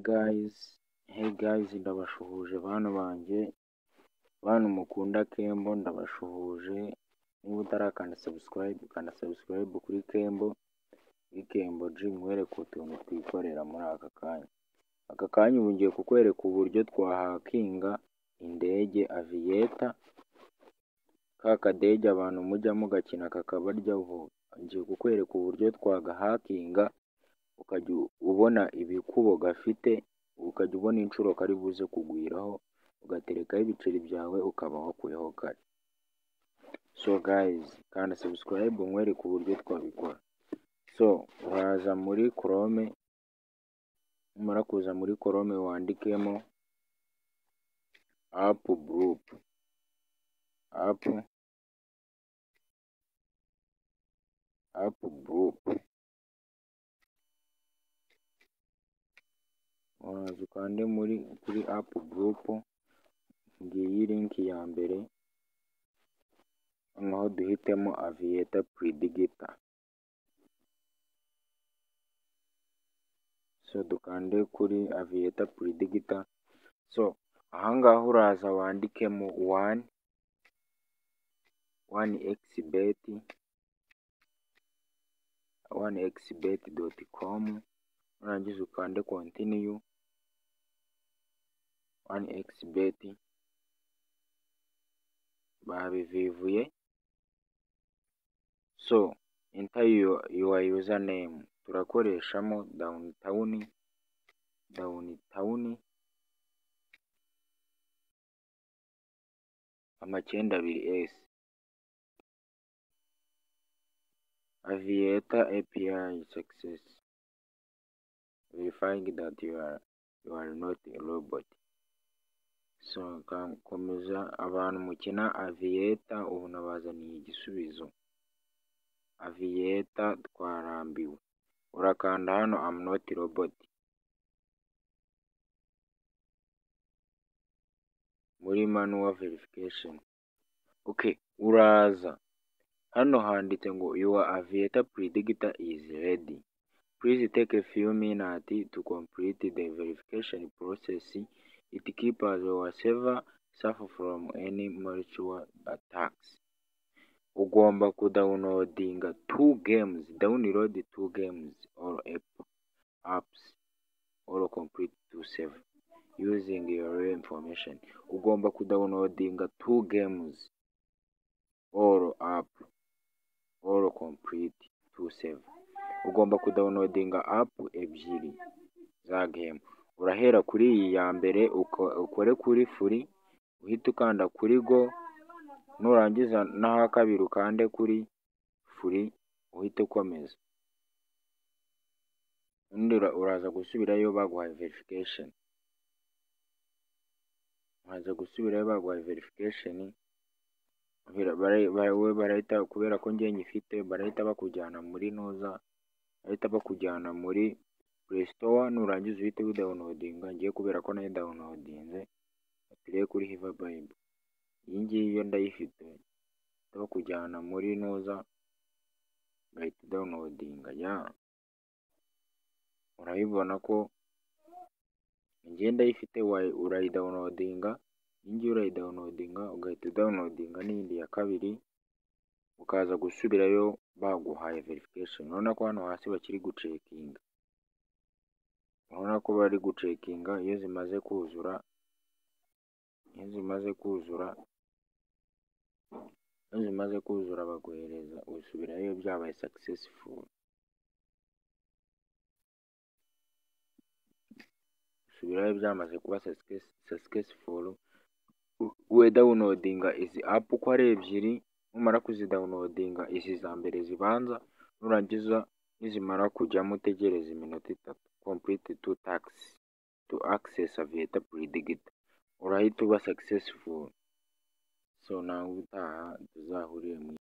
Hey guys, ndabashuhuje bana banjye, bantu mukunda Kembo, ndabashuhuje. Niba utarakanda subscribe, kanda subscribe kuri Kembo G, nkwereke utuntu twikorera muri aka kanya ubu ngiye kukwereka uburyo twahakinga indege Aviator, ka kadege abantu mujya mugakina kakabaryaho. Ngiye kukwereka uburyo twagahakinga ukajya ubona ibikubo gafite, ukajya ubona inshuro kari buze kugwiraho, ugaterekaho ibiceri byawe ukaba wakuyeho kare. So guys, kanda subscribe nkwereke uburyo twabikora. So uraza muri Chrome, numara kuza muri Chrome wandikemo app group, uraza ukande kuri app group, ngiyi link ya mbere, noneho duhitemo Aviator Predator. So dukande kuri Aviator Predator. So ahangaha uraza wandikemo 1xbet.com, nurangiza ukande continue. 1xbet babivivuye. So enter your username, turakoreshamo downtown 92S. Aviator API success, verifying that you are not a robot. So komeza abantu mukina Aviator, ubu nabazaniye igisubizo. Aviator twarambiwe, urakanda hano I'm not a robot. Muri manual verification, okay, uraza hano handitse ngo your Aviator Predator is ready. Please take a few minutes to complete the verification process. It keeps your server safe from any malware attacks. Ugomba kudownloadinga 2 games, download 2 games or apps or complete to save using your real information. Ugomba kudownloadinga 2 games or app or complete to save. Ugomba kudownloadinga app ebyiri za game. Urahera kuri iyi ya mbere, ukore kuri free, uhita ukanda kuri go, nurangiza n'aha kabiri ukande kuri free, uhita ukomeza. Undi uraza gusubirayo baguhaye verification. Barahita, kubera ko njye nyifite, barahita bakujyana muri noza, bahita bakujyana muri Play Store, nurangiza uhite widownloadinga. Ngiye kubera ko nayo downloadinze, atiriye kuri Hiva Bible. Iyi ngiyi yo ndayifite, bakujyana muri noza, bahita downloadinga. Urabibona ko njye ndayifite, urayidownloadinga. Iyi ngiyi urayidownloadinga, ugahita downloadinga n'iyindi ya kabiri, ukaza gusubirayo baguhaye verification. Urabona ko hano hasi bakiri gucekinga, urabona ko bari gucekinga. Iyo zimaze kuzura baguhereza, usubirayo byabaye successful. Usubirayo byamaze kuba successful. We downloadinga izi app uko ari ebyiri, numara kuzidownloadinga izi za mbere zibanza, nurangiza nizimara kujyamo utegereza iminota 3. Complete 2 tasks to access Aviator Predator, urahita uba successful. So nawe utaha tuzahurire mu